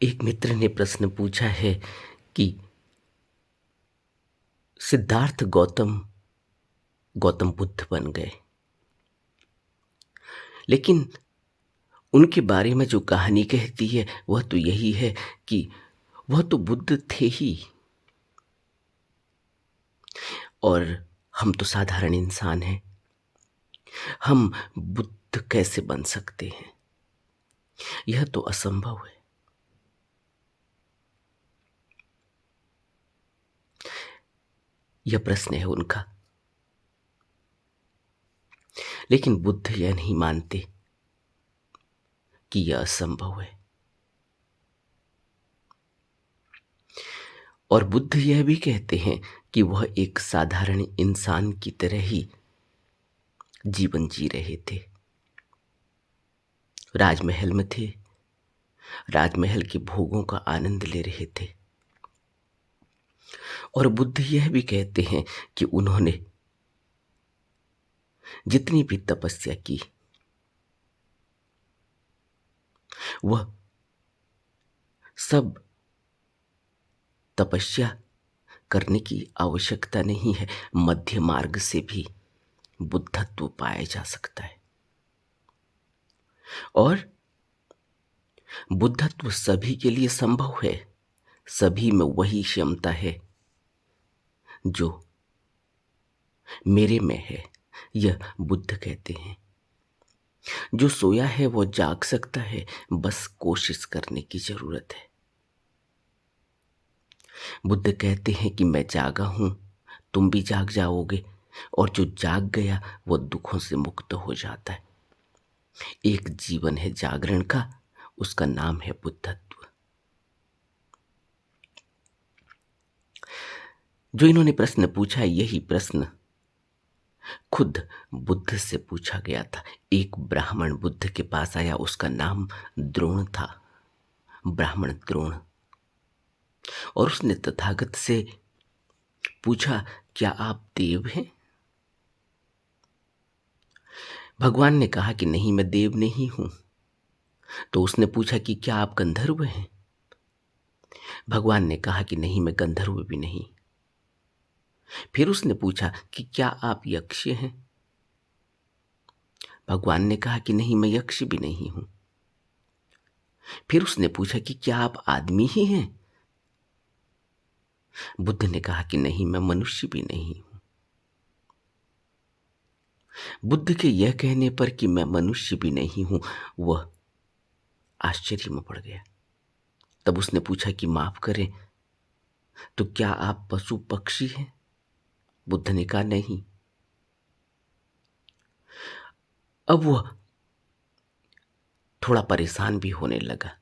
एक मित्र ने प्रश्न पूछा है कि सिद्धार्थ गौतम गौतम बुद्ध बन गए, लेकिन उनके बारे में जो कहानी कहती है वह तो यही है कि वह तो बुद्ध थे ही, और हम तो साधारण इंसान हैं। हम बुद्ध कैसे बन सकते हैं? यह तो असंभव है। यह प्रश्न है उनका, लेकिन बुद्ध यह नहीं मानते कि यह असंभव है। और बुद्ध यह भी कहते हैं कि वह एक साधारण इंसान की तरह ही जीवन जी रहे थे। राजमहल में थे, राजमहल के भोगों का आनंद ले रहे थे। और बुद्ध यह भी कहते हैं कि उन्होंने जितनी भी तपस्या की वह सब तपस्या करने की आवश्यकता नहीं है, मध्य मार्ग से भी बुद्धत्व पाया जा सकता है। और बुद्धत्व सभी के लिए संभव है। सभी में वही क्षमता है जो मेरे में है, यह बुद्ध कहते हैं। जो सोया है वो जाग सकता है, बस कोशिश करने की जरूरत है। बुद्ध कहते हैं कि मैं जागा हूं, तुम भी जाग जाओगे, और जो जाग गया वो दुखों से मुक्त हो जाता है। एक जीवन है जागरण का, उसका नाम है बुद्धत्व। जो इन्होंने प्रश्न पूछा, यही प्रश्न खुद बुद्ध से पूछा गया था। एक ब्राह्मण बुद्ध के पास आया, उसका नाम द्रोण था, ब्राह्मण द्रोण। और उसने तथागत से पूछा, क्या आप देव हैं? भगवान ने कहा कि नहीं, मैं देव नहीं हूं। तो उसने पूछा कि क्या आप गंधर्व हैं? भगवान ने कहा कि नहीं, मैं गंधर्व भी नहीं। फिर उसने पूछा कि क्या आप यक्ष हैं? भगवान ने कहा कि नहीं, मैं यक्ष भी नहीं हूं। फिर उसने पूछा कि क्या आप आदमी ही हैं? बुद्ध ने कहा कि नहीं, मैं मनुष्य भी नहीं हूं। बुद्ध के यह कहने पर कि मैं मनुष्य भी नहीं हूं, वह आश्चर्य में पड़ गया। तब उसने पूछा कि माफ करें, तो क्या आप पशु पक्षी हैं? बुद्ध ने कहा नहीं। अब वह थोड़ा परेशान भी होने लगा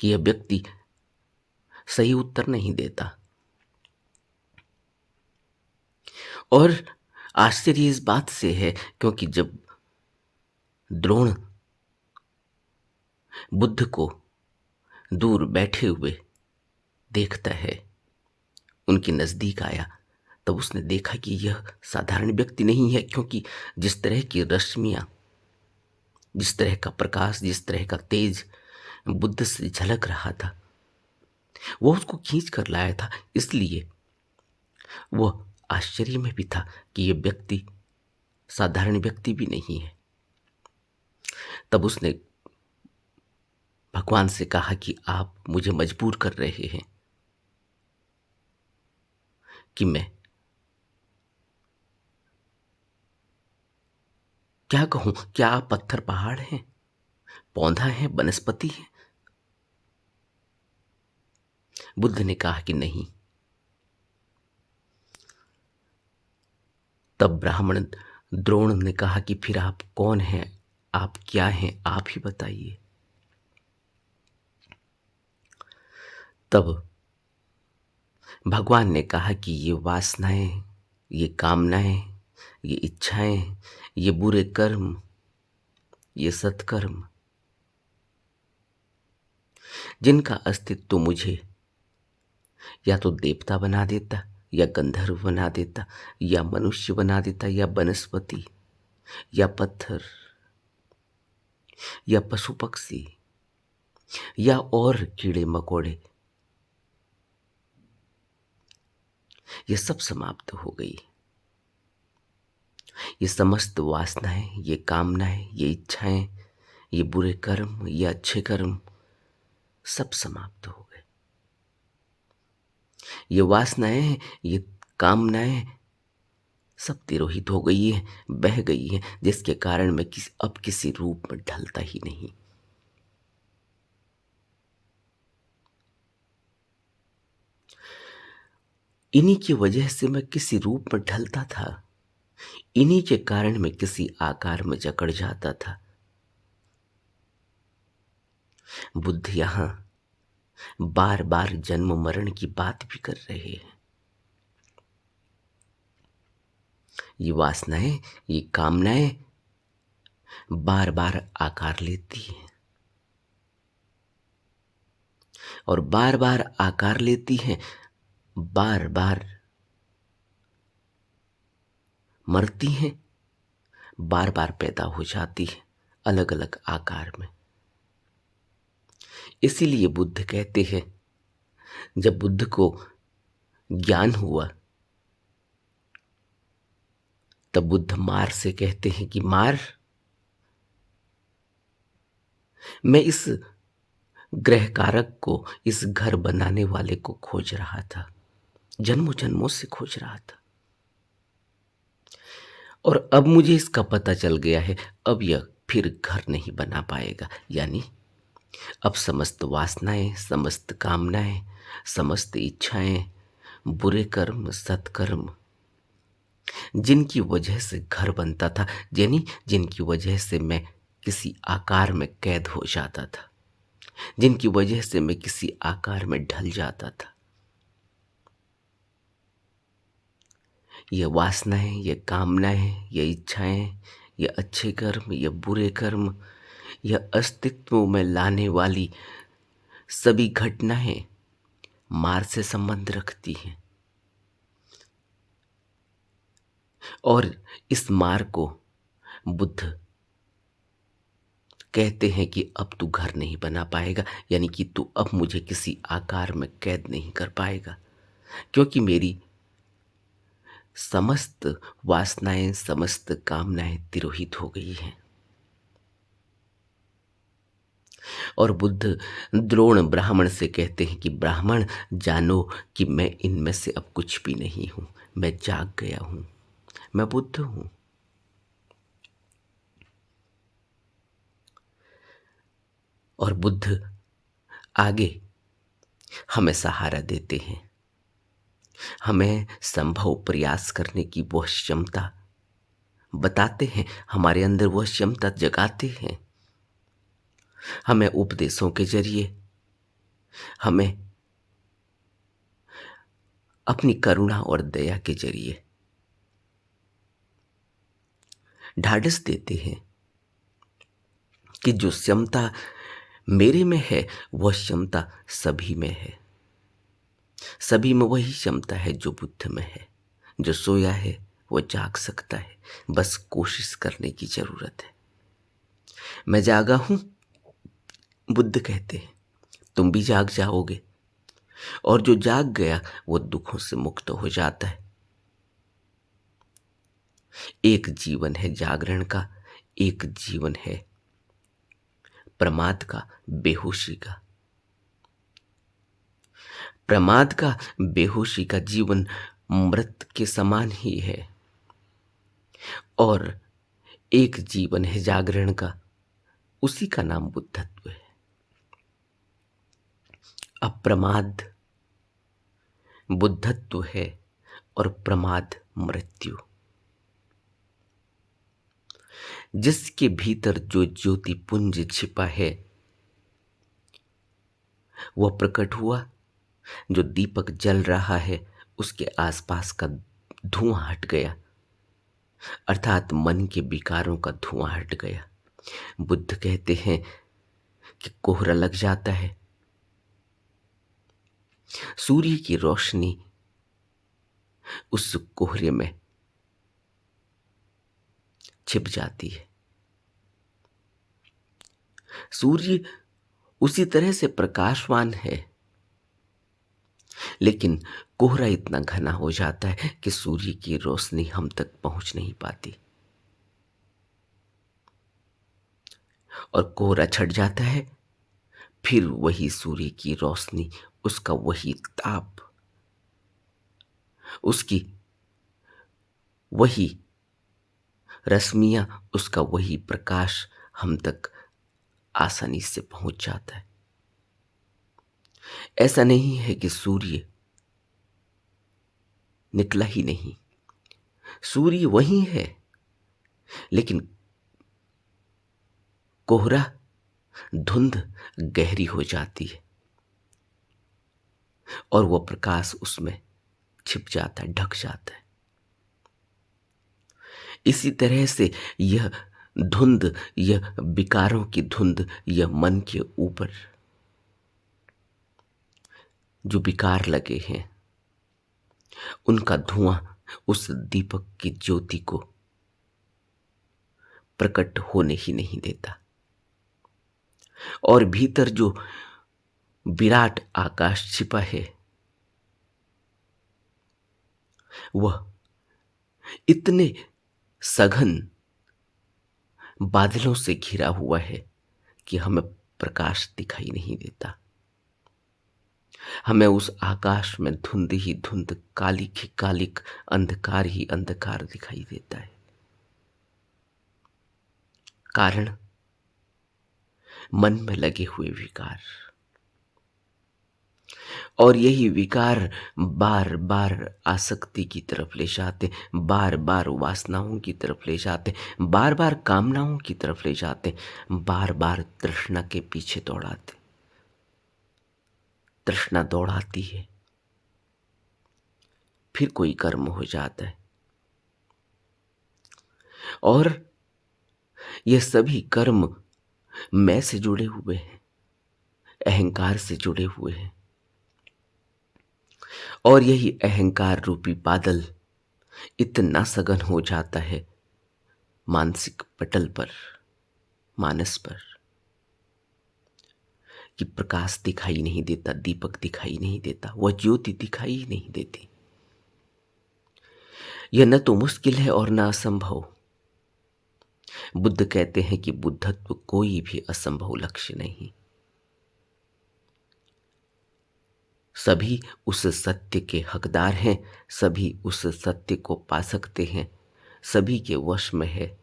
कि यह व्यक्ति सही उत्तर नहीं देता। और आश्चर्य इस बात से है क्योंकि जब द्रोण बुद्ध को दूर बैठे हुए देखता है, उनके नजदीक आया, तब उसने देखा कि यह साधारण व्यक्ति नहीं है, क्योंकि जिस तरह की रश्मियां, जिस तरह का प्रकाश, जिस तरह का तेज बुद्ध से झलक रहा था, वह उसको खींच कर लाया था। इसलिए वह आश्चर्य में भी था कि यह व्यक्ति साधारण व्यक्ति भी नहीं है। तब उसने भगवान से कहा कि आप मुझे मजबूर कर रहे हैं कि मैं क्या कहूं। क्या आप पत्थर पहाड़ हैं, पौधा है, वनस्पति है? बुद्ध ने कहा कि नहीं। तब ब्राह्मण द्रोण ने कहा कि फिर आप कौन हैं, आप क्या हैं, आप ही बताइए। तब भगवान ने कहा कि ये वासनाएं, ये कामनाएं, ये इच्छाएं, ये बुरे कर्म, ये सत्कर्म, जिनका अस्तित्व मुझे या तो देवता बना देता, या गंधर्व बना देता, या मनुष्य बना देता, या वनस्पति, या पत्थर, या पशु पक्षी, या और कीड़े मकोड़े, ये सब समाप्त हो गई। ये समस्त वासनाएं, ये कामनाएं, ये इच्छाएं, ये बुरे कर्म, ये अच्छे कर्म, सब समाप्त हो गए। ये वासनाएं, ये कामनाएं सब तिरोहित हो गई है, बह गई है, जिसके कारण मैं अब किसी रूप में ढलता ही नहीं। इन्हीं की वजह से मैं किसी रूप में ढलता था, इन्हीं के कारण मैं किसी आकार में जकड़ जाता था। बुद्ध यहां बार बार जन्म मरण की बात भी कर रहे हैं। ये वासनाएं, ये कामनाएं बार बार आकार लेती हैं और बार बार आकार लेती हैं, बार बार मरती हैं, बार बार पैदा हो जाती हैं अलग अलग आकार में। इसीलिए बुद्ध कहते हैं, जब बुद्ध को ज्ञान हुआ तब बुद्ध मार से कहते हैं कि मार, मैं इस ग्रह कारक को, इस घर बनाने वाले को खोज रहा था, जन्मों जन्मों से खोज रहा था, और अब मुझे इसका पता चल गया है। अब यह फिर घर नहीं बना पाएगा। यानी अब समस्त वासनाएं, समस्त कामनाएं, समस्त इच्छाएं, बुरे कर्म, सत्कर्म, जिनकी वजह से घर बनता था, यानी जिनकी वजह से मैं किसी आकार में कैद हो जाता था, जिनकी वजह से मैं किसी आकार में ढल जाता था, ये वासनाएं, ये कामनाएं, ये इच्छाएं, ये अच्छे कर्म, ये बुरे कर्म, यह अस्तित्व में लाने वाली सभी घटनाएं मार से संबंध रखती हैं। और इस मार को बुद्ध कहते हैं कि अब तू घर नहीं बना पाएगा, यानी कि तू अब मुझे किसी आकार में कैद नहीं कर पाएगा, क्योंकि मेरी समस्त वासनाएं, समस्त कामनाएं तिरोहित हो गई हैं। और बुद्ध द्रोण ब्राह्मण से कहते हैं कि ब्राह्मण, जानो कि मैं इनमें से अब कुछ भी नहीं हूं, मैं जाग गया हूं, मैं बुद्ध हूं। और बुद्ध आगे हमें सहारा देते हैं, हमें संभव प्रयास करने की वह क्षमता बताते हैं, हमारे अंदर वह क्षमता जगाते हैं। हमें उपदेशों के जरिए, हमें अपनी करुणा और दया के जरिए ढाढ़स देते हैं कि जो क्षमता मेरे में है वह क्षमता सभी में है। सभी में वही क्षमता है जो बुद्ध में है। जो सोया है वो जाग सकता है, बस कोशिश करने की जरूरत है। मैं जागा हूं, बुद्ध कहते हैं, तुम भी जाग जाओगे। और जो जाग गया वो दुखों से मुक्त हो जाता है। एक जीवन है जागरण का, एक जीवन है प्रमाद का, बेहोशी का। प्रमाद का, बेहोशी का जीवन मृत के समान ही है। और एक जीवन है जागरण का, उसी का नाम बुद्धत्व है। अप्रमाद बुद्धत्व है और प्रमाद मृत्यु। जिसके भीतर जो ज्योति पुंज छिपा है वह प्रकट हुआ। जो दीपक जल रहा है उसके आसपास का धुआं हट गया, अर्थात मन के विकारों का धुआं हट गया। बुद्ध कहते हैं कि कोहरा लग जाता है, सूर्य की रोशनी उस कोहरे में छिप जाती है। सूर्य उसी तरह से प्रकाशवान है, लेकिन कोहरा इतना घना हो जाता है कि सूर्य की रोशनी हम तक पहुंच नहीं पाती, और कोहरा छट जाता है, फिर वही सूर्य की रोशनी, उसका वही ताप, उसकी वही रश्मियां, उसका वही प्रकाश हम तक आसानी से पहुंच जाता है। ऐसा नहीं है कि सूर्य निकला ही नहीं, सूर्य वही है, लेकिन कोहरा, धुंध गहरी हो जाती है और वह प्रकाश उसमें छिप जाता है, ढक जाता है। इसी तरह से यह धुंध, यह विकारों की धुंध, यह मन के ऊपर जो विकार लगे हैं, उनका धुआं उस दीपक की ज्योति को प्रकट होने ही नहीं देता, और भीतर जो विराट आकाश छिपा है, वह इतने सघन बादलों से घिरा हुआ है कि हमें प्रकाश दिखाई नहीं देता। हमें उस आकाश में धुंध ही धुंध, कालिक ही कालिक, अंधकार ही अंधकार दिखाई देता है। कारण मन में लगे हुए विकार, और यही विकार बार बार आसक्ति की तरफ ले जाते, बार बार वासनाओं की तरफ ले जाते, बार बार कामनाओं की तरफ ले जाते, बार बार तृष्णा के पीछे दौड़ाते। तृष्णा दौड़ाती है, फिर कोई कर्म हो जाता है, और ये सभी कर्म मैं से जुड़े हुए हैं, अहंकार से जुड़े हुए हैं, और यही अहंकार रूपी बादल इतना सघन हो जाता है मानसिक पटल पर, मानस पर, कि प्रकाश दिखाई नहीं देता, दीपक दिखाई नहीं देता, वह ज्योति दिखाई ही नहीं देती। यह न तो मुश्किल है और न असंभव। बुद्ध कहते हैं कि बुद्धत्व कोई भी असंभव लक्ष्य नहीं, सभी उस सत्य के हकदार हैं, सभी उस सत्य को पा सकते हैं, सभी के वश में है,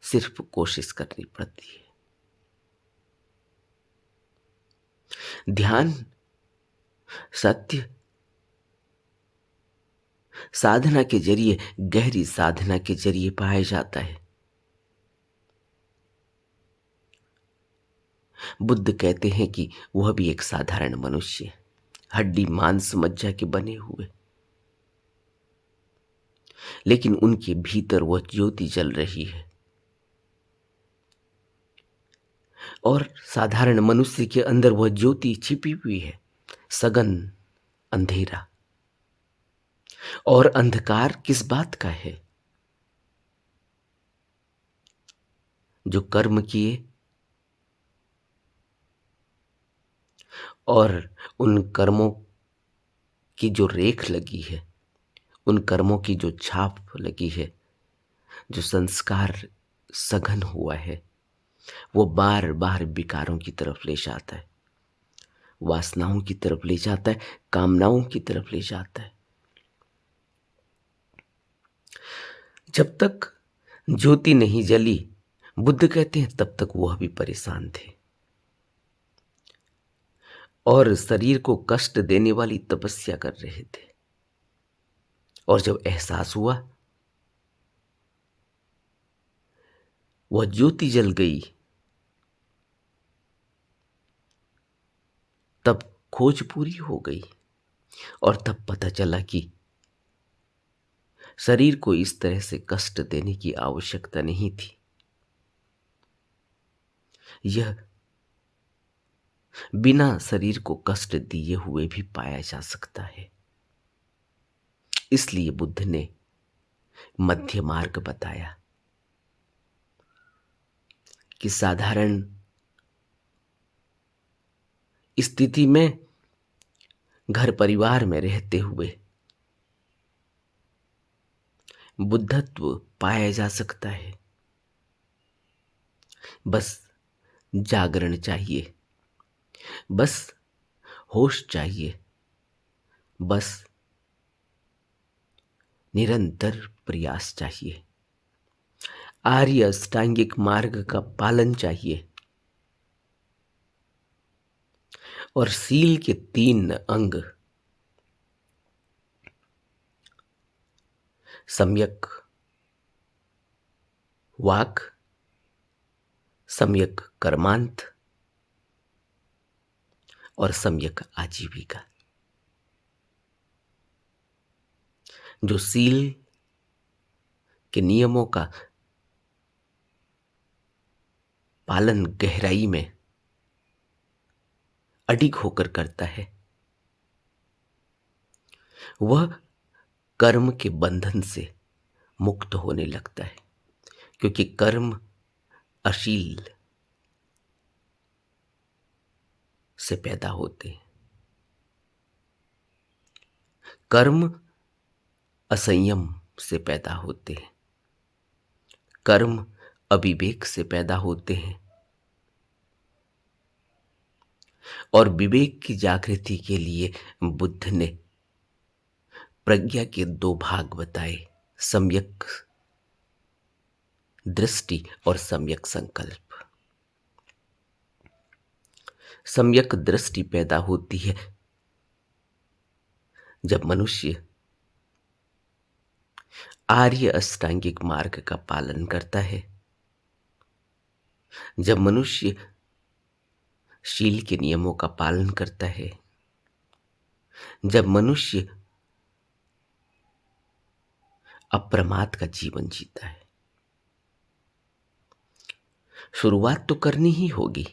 सिर्फ कोशिश करनी पड़ती है। ध्यान, सत्य, साधना के जरिए, गहरी साधना के जरिए पाया जाता है। बुद्ध कहते हैं कि वह भी एक साधारण मनुष्य है, हड्डी मांस मज्जा के बने हुए, लेकिन उनके भीतर वह ज्योति जल रही है। और साधारण मनुष्य के अंदर वह ज्योति छिपी हुई है, सघन अंधेरा। और अंधकार किस बात का है? जो कर्म किए और उन कर्मों की जो रेख लगी है, उन कर्मों की जो छाप लगी है, जो संस्कार सघन हुआ है, वो बार बार विकारों की तरफ ले जाता है, वासनाओं की तरफ ले जाता है, कामनाओं की तरफ ले जाता है। जब तक ज्योति नहीं जली, बुद्ध कहते हैं, तब तक वह भी परेशान थे, और शरीर को कष्ट देने वाली तपस्या कर रहे थे। और जब एहसास हुआ, वह ज्योति जल गई, तब खोज पूरी हो गई, और तब पता चला कि शरीर को इस तरह से कष्ट देने की आवश्यकता नहीं थी। यह बिना शरीर को कष्ट दिए हुए भी पाया जा सकता है। इसलिए बुद्ध ने मध्य मार्ग बताया कि साधारण स्थिति में घर परिवार में रहते हुए बुद्धत्व पाया जा सकता है। बस जागरण चाहिए, बस होश चाहिए, बस निरंतर प्रयास चाहिए। आर्य अष्टांगिक मार्ग का पालन चाहिए और सील के 3 अंग सम्यक वाक, सम्यक कर्मांत और सम्यक आजीविका। जो सील के नियमों का पालन गहराई में अडिग होकर करता है, वह कर्म के बंधन से मुक्त होने लगता है, क्योंकि कर्म अशील से पैदा होते हैं। कर्म असंयम से पैदा होते हैं। कर्म अविवेक से पैदा होते हैं और विवेक की जागृति के लिए बुद्ध ने प्रज्ञा के 2 भाग बताए, सम्यक दृष्टि और सम्यक संकल्प। सम्यक दृष्टि पैदा होती है जब मनुष्य आर्य अष्टांगिक मार्ग का पालन करता है, जब मनुष्य शील के नियमों का पालन करता है, जब मनुष्य अप्रमाद का जीवन जीता है। शुरुआत तो करनी ही होगी,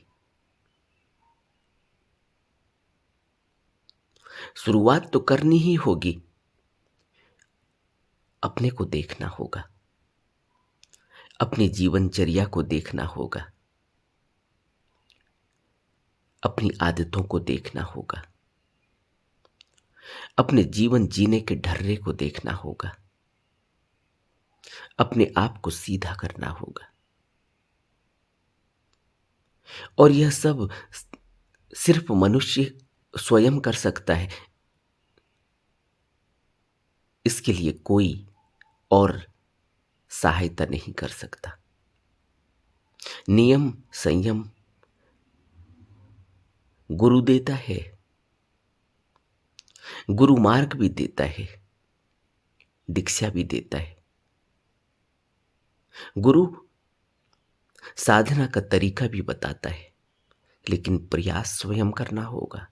शुरुआत तो करनी ही होगी। अपने को देखना होगा, अपनी जीवनचर्या को देखना होगा, अपनी आदतों को देखना होगा, अपने जीवन जीने के ढर्रे को देखना होगा, अपने आप को सीधा करना होगा। और यह सब सिर्फ मनुष्य स्वयं कर सकता है। इसके लिए कोई और सहायता नहीं कर सकता। नियम संयम गुरु देता है, गुरु मार्ग भी देता है, दीक्षा भी देता है। गुरु साधना का तरीका भी बताता है, लेकिन प्रयास स्वयं करना होगा।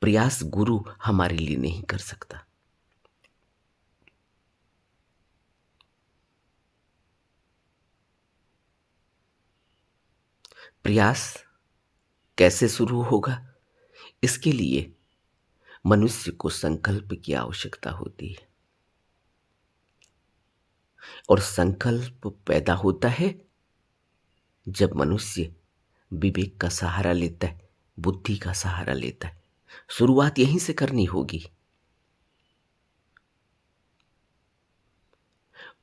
प्रयास गुरु हमारे लिए नहीं कर सकता। प्रयास कैसे शुरू होगा? इसके लिए मनुष्य को संकल्प की आवश्यकता होती है, और संकल्प पैदा होता है जब मनुष्य विवेक का सहारा लेता है, बुद्धि का सहारा लेता है। शुरुआत यहीं से करनी होगी।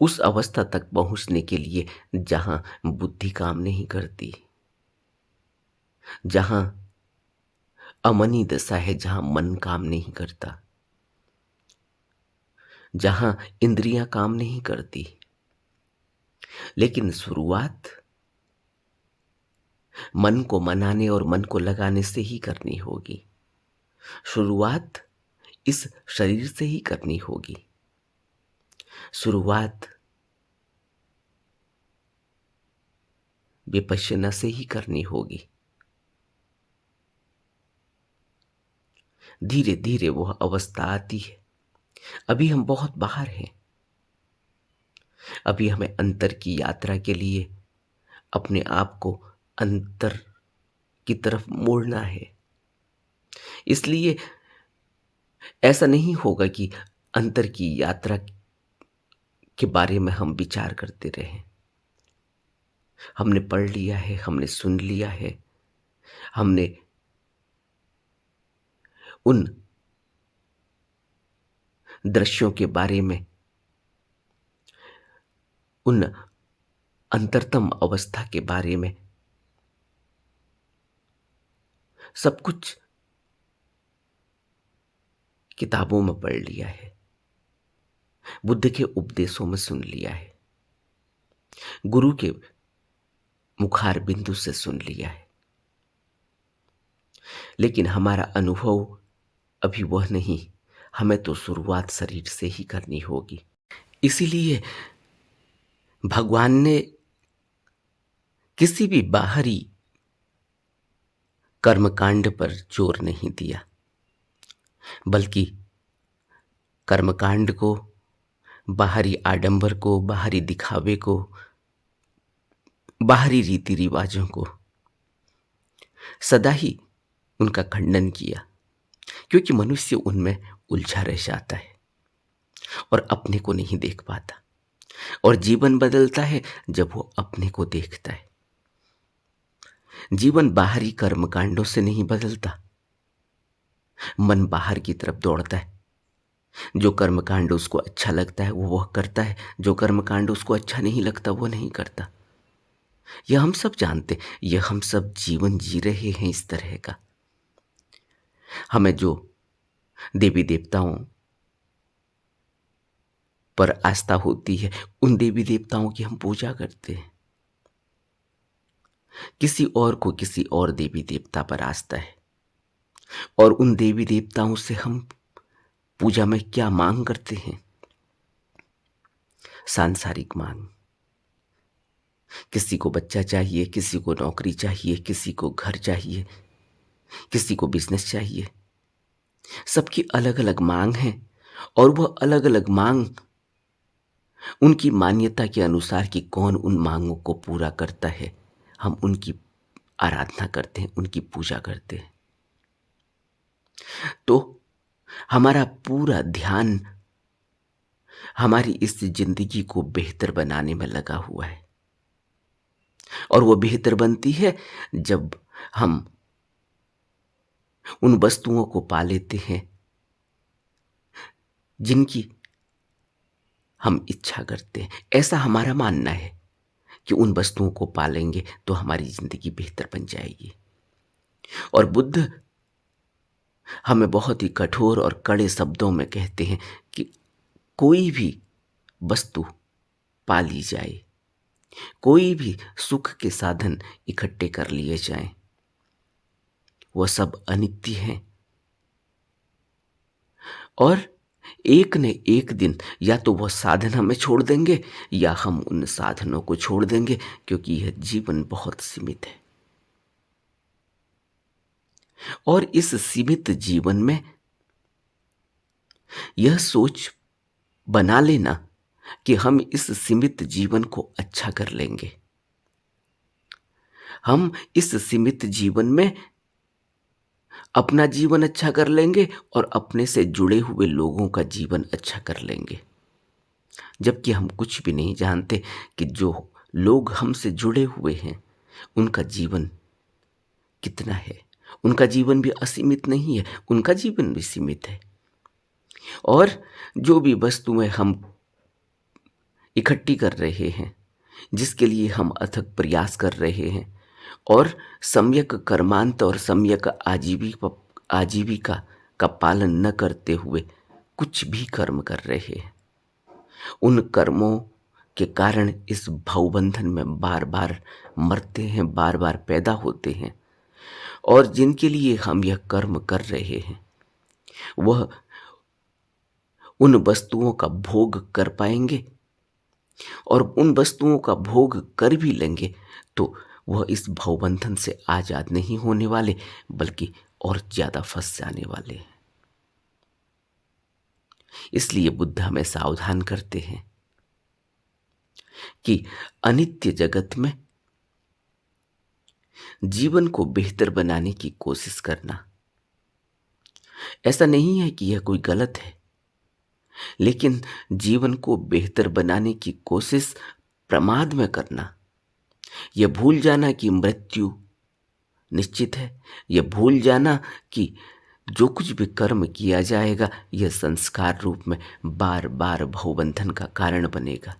उस अवस्था तक पहुंचने के लिए जहां बुद्धि काम नहीं करती, जहां अमनी दशा है, जहां मन काम नहीं करता, जहां इंद्रियां काम नहीं करती। लेकिन शुरुआत मन को मनाने और मन को लगाने से ही करनी होगी। शुरुआत इस शरीर से ही करनी होगी। शुरुआत विपश्यना से ही करनी होगी। धीरे धीरे वह अवस्था आती है। अभी हम बहुत बाहर हैं। अभी हमें अंतर की यात्रा के लिए अपने आप को अंतर की तरफ मोड़ना है। इसलिए ऐसा नहीं होगा कि अंतर की यात्रा के बारे में हम विचार करते रहे। हमने पढ़ लिया है, हमने सुन लिया है, हमने उन दृश्यों के बारे में, उन अंतरतम अवस्था के बारे में सब कुछ किताबों में पढ़ लिया है, बुद्ध के उपदेशों में सुन लिया है, गुरु के मुखार बिंदु से सुन लिया है। लेकिन हमारा अनुभव अभी वह नहीं, हमें तो शुरुआत शरीर से ही करनी होगी। इसीलिए भगवान ने किसी भी बाहरी कर्मकांड पर जोर नहीं दिया, बल्कि कर्मकांड को, बाहरी आडंबर को, बाहरी दिखावे को, बाहरी रीति रिवाजों को सदा ही उनका खंडन किया, क्योंकि मनुष्य उनमें उलझा रह जाता है और अपने को नहीं देख पाता। और जीवन बदलता है जब वो अपने को देखता है। जीवन बाहरी कर्मकांडों से नहीं बदलता, मन बाहर की तरफ दौड़ता है। जो कर्मकांड उसको अच्छा लगता है वो वह करता है, जो कर्मकांड उसको अच्छा नहीं लगता वो नहीं करता। यह हम सब जानते, यह हम सब जीवन जी रहे हैं इस तरह का। हमें जो देवी देवताओं पर आस्था होती है, उन देवी देवताओं की हम पूजा करते हैं। किसी और को किसी और देवी देवता पर आस्था है, और उन देवी देवताओं से हम पूजा में क्या मांग करते हैं? सांसारिक मांग। किसी को बच्चा चाहिए, किसी को नौकरी चाहिए, किसी को घर चाहिए, किसी को बिजनेस चाहिए। सबकी अलग अलग मांग है, और वह अलग अलग मांग उनकी मान्यता के अनुसार कि कौन उन मांगों को पूरा करता है, हम उनकी आराधना करते हैं, उनकी पूजा करते हैं। तो हमारा पूरा ध्यान हमारी इस जिंदगी को बेहतर बनाने में लगा हुआ है, और वो बेहतर बनती है जब हम उन वस्तुओं को पा लेते हैं जिनकी हम इच्छा करते हैं। ऐसा हमारा मानना है कि उन वस्तुओं को पालेंगे तो हमारी जिंदगी बेहतर बन जाएगी। और बुद्ध हमें बहुत ही कठोर और कड़े शब्दों में कहते हैं कि कोई भी वस्तु पा ली जाए, कोई भी सुख के साधन इकट्ठे कर लिए जाएं, वह सब अनित्य हैं, और एक न एक दिन या तो वह साधन हमें छोड़ देंगे या हम उन साधनों को छोड़ देंगे, क्योंकि यह जीवन बहुत सीमित है। और इस सीमित जीवन में यह सोच बना लेना कि हम इस सीमित जीवन को अच्छा कर लेंगे, हम इस सीमित जीवन में अपना जीवन अच्छा कर लेंगे और अपने से जुड़े हुए लोगों का जीवन अच्छा कर लेंगे, जबकि हम कुछ भी नहीं जानते कि जो लोग हमसे जुड़े हुए हैं उनका जीवन कितना है। उनका जीवन भी असीमित नहीं है, उनका जीवन भी सीमित है। और जो भी वस्तुएं हम इकट्ठी कर रहे हैं, जिसके लिए हम अथक प्रयास कर रहे हैं, और सम्यक कर्मांत और सम्यक आजीविका का पालन न करते हुए कुछ भी कर्म कर रहे हैं, उन कर्मों के कारण इस भवबंधन में बार बार मरते हैं, बार बार पैदा होते हैं। और जिनके लिए हम यह कर्म कर रहे हैं वह उन वस्तुओं का भोग कर पाएंगे, और उन वस्तुओं का भोग कर भी लेंगे तो वह इस भवबंधन से आजाद नहीं होने वाले, बल्कि और ज्यादा फंस जाने वाले हैं। इसलिए बुद्ध हमें सावधान करते हैं कि अनित्य जगत में जीवन को बेहतर बनाने की कोशिश करना, ऐसा नहीं है कि यह कोई गलत है, लेकिन जीवन को बेहतर बनाने की कोशिश प्रमाद में करना, यह भूल जाना कि मृत्यु निश्चित है, यह भूल जाना कि जो कुछ भी कर्म किया जाएगा यह संस्कार रूप में बार बार भवबंधन का कारण बनेगा।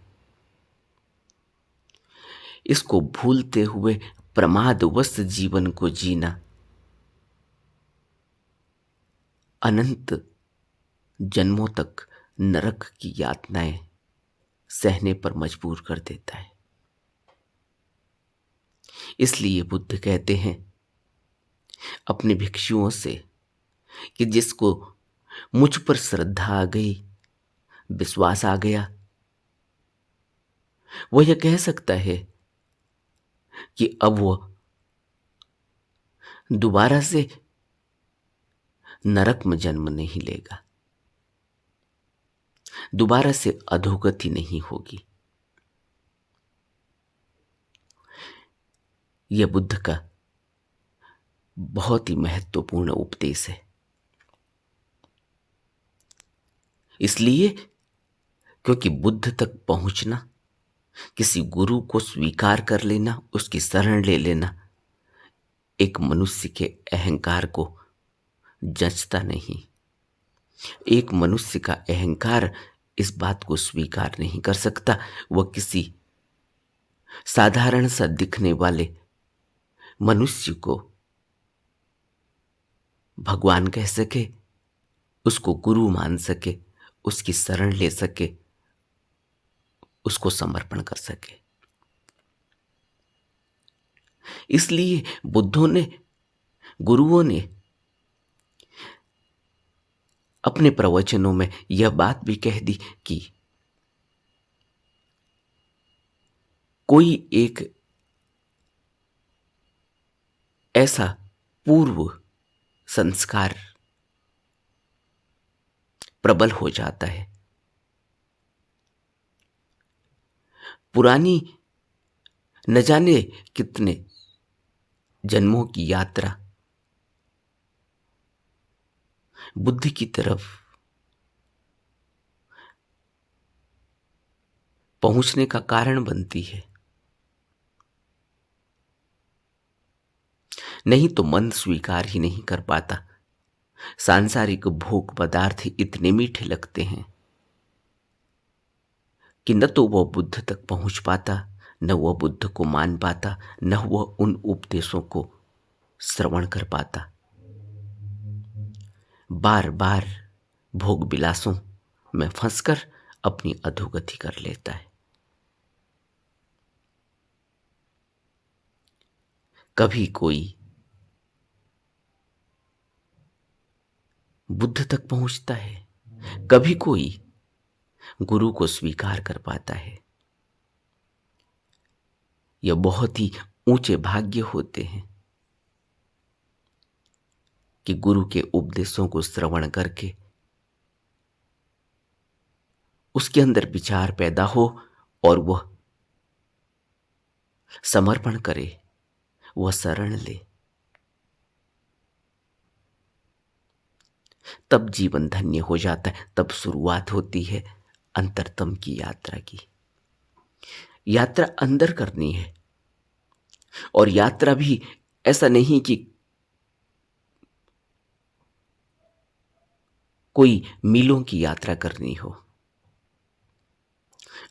इसको भूलते हुए प्रमादवश जीवन को जीना अनंत जन्मों तक नरक की यातनाएं सहने पर मजबूर कर देता है। इसलिए बुद्ध कहते हैं अपने भिक्षुओं से कि जिसको मुझ पर श्रद्धा आ गई, विश्वास आ गया, वह यह कह सकता है कि अब वह दोबारा से नरक में जन्म नहीं लेगा, दोबारा से अधोगति नहीं होगी। यह बुद्ध का बहुत ही महत्वपूर्ण उपदेश है। इसलिए क्योंकि बुद्ध तक पहुंचना, किसी गुरु को स्वीकार कर लेना, उसकी शरण ले लेना एक मनुष्य के अहंकार को जचता नहीं। एक मनुष्य का अहंकार इस बात को स्वीकार नहीं कर सकता वह किसी साधारण सा दिखने वाले मनुष्य को भगवान कह सके, उसको गुरु मान सके, उसकी शरण ले सके, उसको समर्पण कर सके। इसलिए बुद्धों ने, गुरुओं ने अपने प्रवचनों में यह बात भी कह दी कि कोई एक ऐसा पूर्व संस्कार प्रबल हो जाता है, पुरानी न जाने कितने जन्मों की यात्रा बुद्धि की तरफ पहुंचने का कारण बनती है। नहीं तो मन स्वीकार ही नहीं कर पाता। सांसारिक भोग पदार्थ इतने मीठे लगते हैं कि न तो वह बुद्ध तक पहुंच पाता, न वह बुद्ध को मान पाता, न वह उन उपदेशों को श्रवण कर पाता। बार बार भोग विलासों में फंसकर अपनी अधोगति कर लेता है। कभी कोई बुद्ध तक पहुंचता है, कभी कोई गुरु को स्वीकार कर पाता है। यह बहुत ही ऊंचे भाग्य होते हैं कि गुरु के उपदेशों को श्रवण करके उसके अंदर विचार पैदा हो और वह समर्पण करे, वह शरण ले। तब जीवन धन्य हो जाता है, तब शुरुआत होती है अंतरतम की यात्रा की। यात्रा अंदर करनी है और यात्रा भी ऐसा नहीं कि कोई मीलों की यात्रा करनी हो।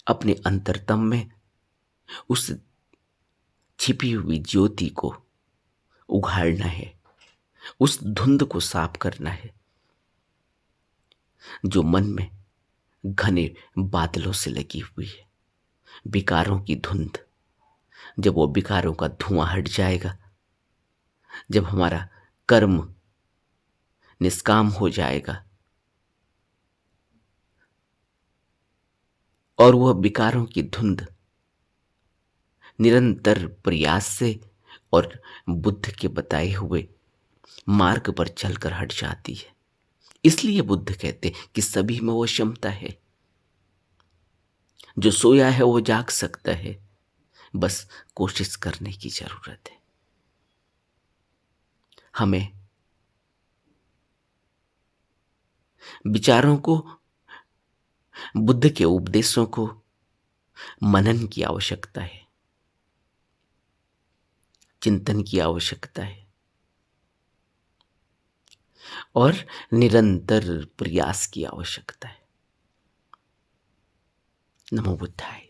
अपने अंतरतम में उस छिपी हुई ज्योति को उघाड़ना है, उस धुंध को साफ करना है जो मन में घने बादलों से लगी हुई है। विकारों की धुंध, जब वो विकारों का धुआं हट जाएगा, जब हमारा कर्म निष्काम हो जाएगा और वह विकारों की धुंध निरंतर प्रयास से और बुद्ध के बताए हुए मार्ग पर चलकर हट जाती है। इसलिए बुद्ध कहते कि सभी में वो क्षमता है, जो सोया है वो जाग सकता है, बस कोशिश करने की जरूरत है। हमें विचारों को बुद्ध के उपदेशों को मनन की आवश्यकता है, चिंतन की आवश्यकता है और निरंतर प्रयास की आवश्यकता है। नमो बुद्धाय।